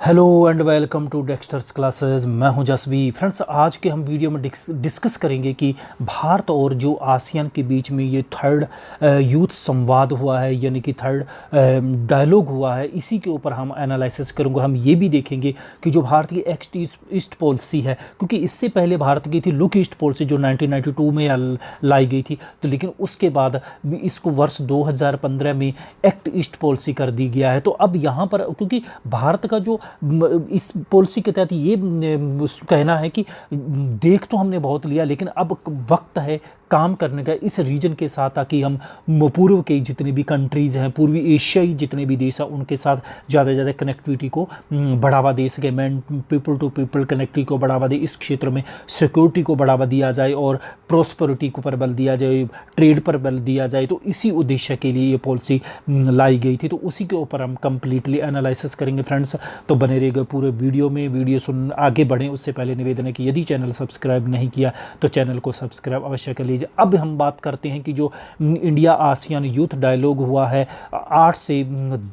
Hello and welcome to Dexter's classes. मैं हूं जसवी। Friends, आज के हम वीडियो में डिस्कस करेंगे कि भारत और जो आसियान के बीच में ये थर्ड यूथ संवाद हुआ है, यानी कि थर्ड डायलॉग हुआ है, इसी के ऊपर हम एनालिसिस करेंगे। हम ये भी देखेंगे कि जो भारत की एक्ट ईस्ट पॉलिसी है, क्योंकि इससे पहले भारत की थी लुक ईस्ट पॉलिसी जो 1992 में लाई गई थी, तो लेकिन उसके बाद इसको वर्ष 2015 में एक्ट ईस्ट पॉलिसी कर दी गया है। तो अब यहाँ पर क्योंकि भारत का जो इस पॉलिसी के तहत ये कहना है कि देख तो हमने बहुत लिया, लेकिन अब वक्त है काम करने का इस रीजन के साथ, ताकि हम पूर्व के जितने भी कंट्रीज़ हैं, पूर्वी एशियाई जितने भी देश हैं, उनके साथ ज़्यादा से ज़्यादा कनेक्टिविटी को बढ़ावा दे सके। मैन पीपल टू पीपल कनेक्टिविटी को बढ़ावा दे, इस क्षेत्र में सिक्योरिटी को बढ़ावा दिया जाए और प्रॉस्पेरिटी को पर बल दिया जाए, ट्रेड पर बल दिया जाए। तो इसी उद्देश्य के लिए ये पॉलिसी लाई गई थी। तो उसी के ऊपर हम कंप्लीटली एनालिसिस करेंगे फ्रेंड्स, तो बने रहिएगा पूरे वीडियो में। वीडियो सुन आगे बढ़ें उससे पहले निवेदन है कि यदि चैनल सब्सक्राइब नहीं किया तो चैनल को सब्सक्राइब अवश्य कर लीजिए। अब हम बात करते हैं कि जो इंडिया आसियान यूथ डायलॉग हुआ है 8 से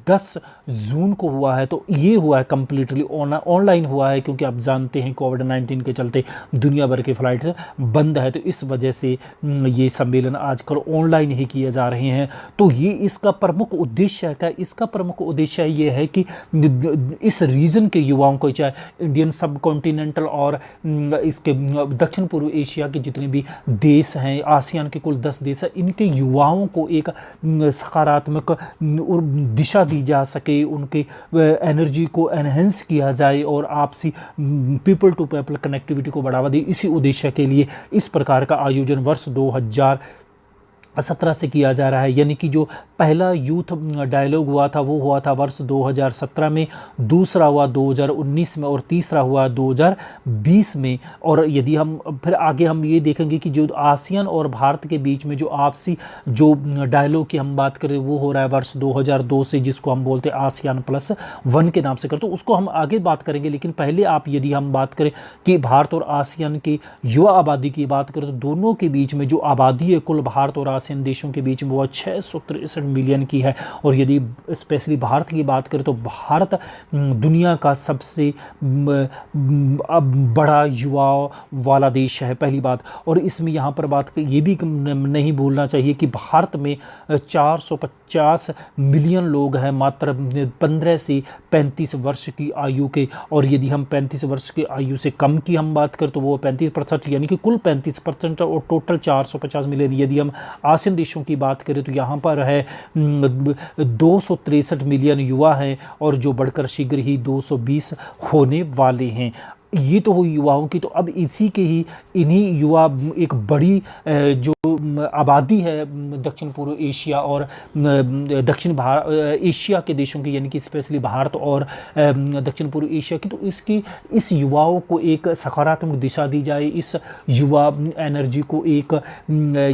10 जून को हुआ है, तो ये हुआ है कंप्लीटली ऑनलाइन हुआ है, क्योंकि आप जानते हैं कोविड-19 के चलते दुनिया भर के फ्लाइट बंद है, तो इस वजह से ये सम्मेलन आजकल ऑनलाइन ही किए जा रहे हैं। तो ये इसका प्रमुख उद्देश्य है, इसका प्रमुख उद्देश्य ये है कि इस रीजन के युवाओं को, चाहे इंडियन सब कॉन्टिनेंटल और इसके दक्षिण पूर्व एशिया के जितने भी देश हैं, आसियान के कुल 10 देश हैं, इनके युवाओं को एक सकारात्मक दिशा दी जा सके, उनके एनर्जी को एनहेंस किया जाए और आपसी पीपल टू पीपल कनेक्टिविटी को बढ़ावा दे। इसी उद्देश्य के लिए इस प्रकार का आयोजन वर्ष 2017 से किया जा रहा है। यानी कि जो पहला यूथ डायलॉग हुआ था वो हुआ था वर्ष 2017 में, दूसरा हुआ 2019 में और तीसरा हुआ 2020 में। और यदि हम फिर आगे हम ये देखेंगे कि जो आसियान और भारत के बीच में जो आपसी जो डायलॉग की हम बात करें वो हो रहा है वर्ष 2002 से, जिसको हम बोलते हैं ASEAN+1 के नाम से करते, तो उसको हम आगे बात करेंगे। लेकिन पहले आप यदि हम बात करें कि भारत और आसियान की युवा आबादी की बात करें, तो दोनों के बीच में जो आबादी है कुल भारत और आसियान देशों के बीच में वो 663 मिलियन की है। और यदि स्पेशली भारत की बात करें तो भारत दुनिया का सबसे बड़ा युवा वाला देश है, पहली बात। और इसमें यहाँ पर बात ये भी नहीं भूलना चाहिए कि भारत में 450 मिलियन लोग हैं मात्र 15 से 35 वर्ष की आयु के। और यदि हम 35 वर्ष की आयु से कम की हम बात करें तो वो 35%, यानी कि कुल 35% और टोटल 450 मिलियन। यदि हम आसियान देशों की बात करें तो यहाँ पर है 263 मिलियन युवा हैं, और जो बढ़कर शीघ्र ही 220 होने वाले हैं। ये तो हुई युवाओं की। तो अब इसी के ही इन्हीं युवा एक बड़ी जो आबादी है दक्षिण पूर्व एशिया और दक्षिण एशिया के देशों की, यानी कि स्पेशली भारत और दक्षिण पूर्व एशिया की, तो इस युवाओं को एक सकारात्मक दिशा दी जाए, इस युवा एनर्जी को एक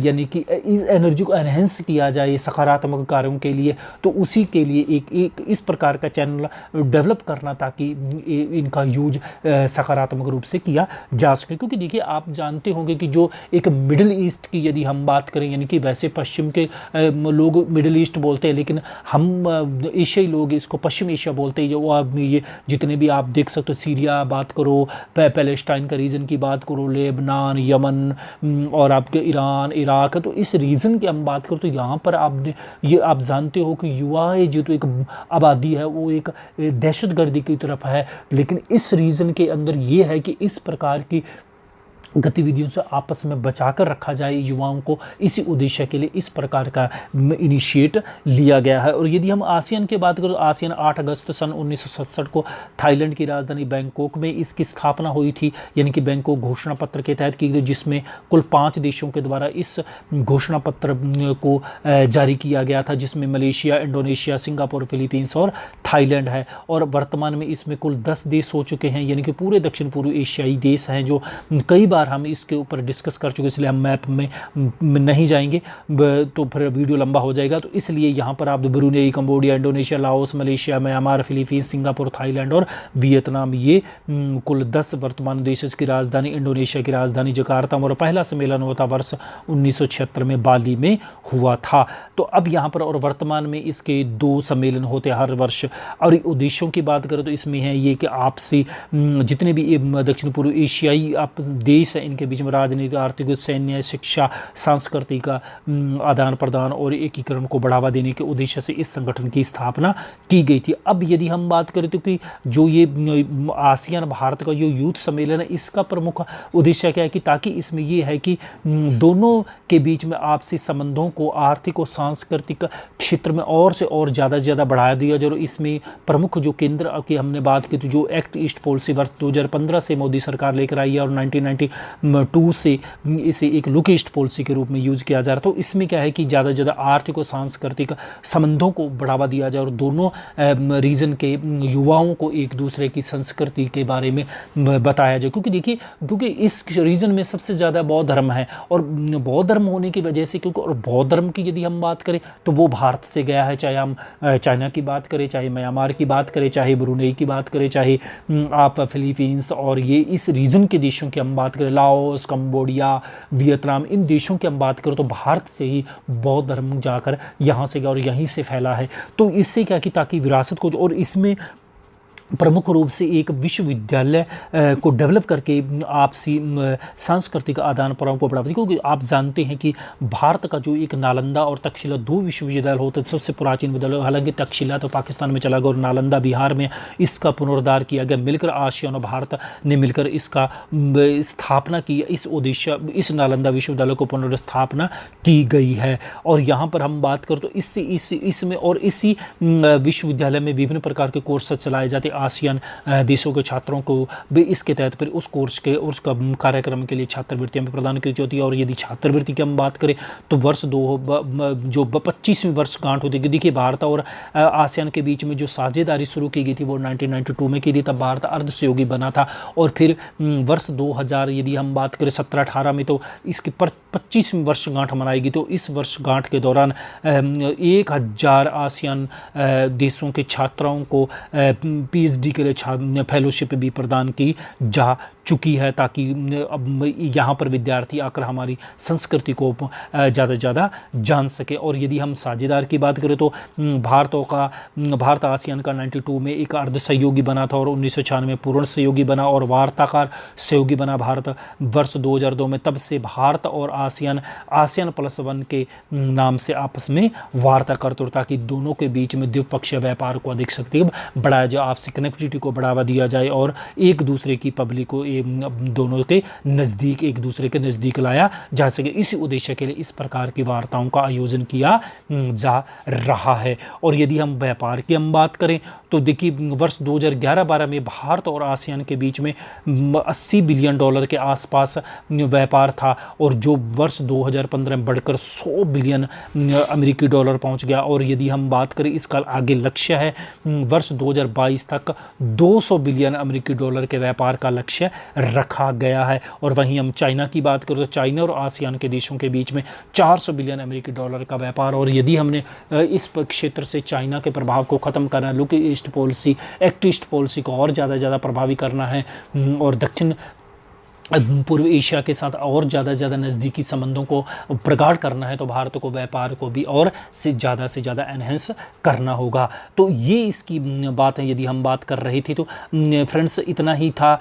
यानी कि इस एनर्जी को एनहेंस किया जाए सकारात्मक कार्यों के लिए। तो उसी के लिए एक इस प्रकार का चैनल डेवलप करना, ताकि इनका यूज सकारात्मक रूप से किया जा सके। क्योंकि देखिए, आप जानते होंगे कि जो एक मिडिल ईस्ट की यदि हम बात करें, यानी कि वैसे पश्चिम के लोग मिडिल ईस्ट बोलते हैं, लेकिन हम एशियाई लोग इसको पश्चिम एशिया बोलते हैं। जो आप ये जितने भी आप देख सकते हो, सीरिया बात करो, पैलेस्टाइन का रीजन की बात करो, लेबनान, यमन और आपके ईरान, इराक, तो इस रीजन की हम बात करो तो यहाँ पर आप जानते हो कि युवा है जो तो एक आबादी है वो एक दहशतगर्दी की तरफ है। लेकिन इस रीजन के अंदर ये है कि इस प्रकार की गतिविधियों से आपस में बचाकर रखा जाए युवाओं को, इसी उद्देश्य के लिए इस प्रकार का इनिशिएट लिया गया है। और यदि हम आसियान की बात करें तो आसियान 8 अगस्त सन 1967 को थाईलैंड की राजधानी बैंकॉक में इसकी स्थापना हुई थी, यानी कि बैंकॉक घोषणा पत्र के तहत की गई, जिसमें कुल 5 देशों के द्वारा इस घोषणा पत्र को जारी किया गया था, जिसमें मलेशिया, इंडोनेशिया, सिंगापुर, फिलीपींस और थाईलैंड है। और वर्तमान में इसमें कुल 10 देश हो चुके हैं, यानी कि पूरे दक्षिण पूर्व एशियाई देश हैं जो कई बार बार हम इसके ऊपर डिस्कस कर चुके, इसलिए हम मैप में नहीं जाएंगे तो फिर वीडियो लंबा हो जाएगा। तो इसलिए यहाँ पर आप Brunei, Cambodia, Indonesia, Laos, Malaysia, Myanmar, Philippines, Singapore, Thailand और वियतनाम, ये कुल 10 वर्तमान देशों की राजधानी। इंडोनेशिया की राजधानी जकार्ता और पहला सम्मेलन हुआ था वर्ष 1976 में बाली में हुआ था। तो अब यहाँ पर और वर्तमान में इसके 2 सम्मेलन होते हैं हर वर्ष। और उद्देश्यों की बात करें तो इसमें है ये कि आपसी जितने भी दक्षिण पूर्व एशियाई आप देश हैं इनके बीच में राजनीतिक, आर्थिक, सैन्य, शिक्षा, सांस्कृतिक आदान प्रदान और एकीकरण को बढ़ावा देने के उद्देश्य से इस संगठन की स्थापना की गई थी। अब यदि हम बात करें तो कि जो ये आसियान भारत का जो यूथ सम्मेलन है, इसका प्रमुख उद्देश्य क्या है कि ताकि इसमें ये है कि दोनों के बीच में आपसी संबंधों को आर्थिक और सांस्कृतिक क्षेत्र में और से और ज़्यादा से ज़्यादा बढ़ा दिया जाए। और इसमें प्रमुख जो केंद्र की हमने बात की तो जो एक्ट ईस्ट पॉलिसी वर्ष 2015 से मोदी सरकार लेकर आई है और 1992 से इसे एक लुक ईस्ट पॉलिसी के रूप में यूज़ किया जा रहा है। तो इसमें क्या है कि ज़्यादा से ज़्यादा आर्थिक और सांस्कृतिक संबंधों को बढ़ावा दिया जाए और दोनों रीजन के युवाओं को एक दूसरे की संस्कृति के बारे में बताया जाए। क्योंकि देखिए, क्योंकि इस रीजन में सबसे ज़्यादा बौद्ध धर्म है और बौद्ध धर्म होने की वजह से, क्योंकि और बौद्ध धर्म की यदि हम बात करें तो वो भारत से गया है, चाहे हम चाइना की बात करें, चाहे म्यांमार की बात करें, चाहे ब्रुनेई की बात करें, चाहे आप फिलीपींस और ये इस रीजन के देशों की हम बात करें, लाओस, कंबोडिया, वियतनाम, इन देशों की हम बात करें तो भारत से ही बौद्ध धर्म जाकर यहाँ से गया और यहीं से फैला है। तो इससे क्या कि ताकि विरासत को, और इसमें प्रमुख रूप से एक विश्वविद्यालय को डेवलप करके आपसी सांस्कृतिक आदान प्रदान को बढ़ावा दें। क्योंकि आप जानते हैं कि भारत का जो एक नालंदा और तक्षशिला 2 विश्वविद्यालय होते हैं, सबसे प्राचीन विद्यालय, हालांकि तक्षशिला तो पाकिस्तान में चला गया और नालंदा बिहार में, इसका पुनरुद्धार किया गया। मिलकर आसियान और भारत ने मिलकर इसका स्थापना की, इस उद्देश्य इस नालंदा विश्वविद्यालय को पुनर्स्थापना की गई है। और यहाँ पर हम बात करें तो इसमें और इसी विश्वविद्यालय में विभिन्न प्रकार के कोर्स चलाए जाते, आसियान देशों के छात्रों को भी इसके तहत फिर उस कोर्स के उसका कार्यक्रम के लिए छात्रवृत्तियां भी प्रदान की जाती है। और यदि छात्रवृत्ति की हम बात करें तो वर्ष जो 25वीं वर्षगांठ होती है, देखिए भारत और आसियान के बीच में जो साझेदारी शुरू की गई थी वो 1992 में की थी, तब भारत अर्ध सहयोगी बना था। और फिर वर्ष 2000 यदि हम बात करें 17-18 में तो इसकी 25वीं वर्षगांठ मनाई गई। तो इस वर्षगांठ के दौरान 1000 आसियान देशों के छात्राओं को PhD के लिए फेलोशिप भी प्रदान की जा चुकी है, ताकि अब यहाँ पर विद्यार्थी आकर हमारी संस्कृति को ज़्यादा से ज़्यादा जान सके। और यदि हम साझेदार की बात करें तो भारत आसियान का 92 में एक अर्ध सहयोगी बना था और 1996 में पूर्ण सहयोगी बना और वार्ताकार सहयोगी बना भारत वर्ष 2002 में। तब से भारत और आसियान +1 के नाम से आपस में वार्ता करते हो, ताकि दोनों के बीच में द्विपक्षीय व्यापार को अधिक शक्ति बढ़ाया जाए, आपसी कनेक्टिविटी को बढ़ावा दिया जाए और एक दूसरे की पब्लिक को दोनों के नज़दीक, एक दूसरे के नज़दीक लाया जा सके। इसी उद्देश्य के लिए इस प्रकार की वार्ताओं का आयोजन किया जा रहा है। और यदि हम व्यापार की हम बात करें तो देखिए वर्ष 2011-12 में भारत और आसियान के बीच में $80 बिलियन के आसपास व्यापार था और जो वर्ष 2015 में बढ़कर $100 बिलियन पहुंच गया। और यदि हम बात करें इसका आगे लक्ष्य है वर्ष 2022 तक $200 बिलियन के व्यापार का लक्ष्य रखा गया है। और वहीं हम चाइना की बात करें तो चाइना और आसियान के देशों के बीच में $400 बिलियन का व्यापार। और यदि हमने इस क्षेत्र से चाइना के प्रभाव को ख़त्म करना है, look east policy, act east policy को और ज़्यादा प्रभावी करना है और दक्षिण पूर्व एशिया के साथ और ज़्यादा नज़दीकी संबंधों को प्रगाढ़ करना है, तो भारत को व्यापार को भी और से ज़्यादा एनहेंस करना होगा। तो ये इसकी बात है यदि हम बात कर रही थी। तो फ्रेंड्स इतना ही था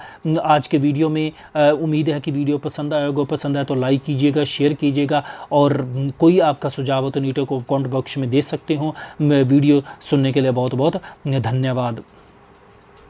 आज के वीडियो में। उम्मीद है कि वीडियो पसंद आएगा, पसंद आए तो लाइक कीजिएगा, शेयर कीजिएगा और कोई आपका सुझाव हो तो नीचे को कमेंट बॉक्स में दे सकते हो। वीडियो सुनने के लिए बहुत बहुत धन्यवाद।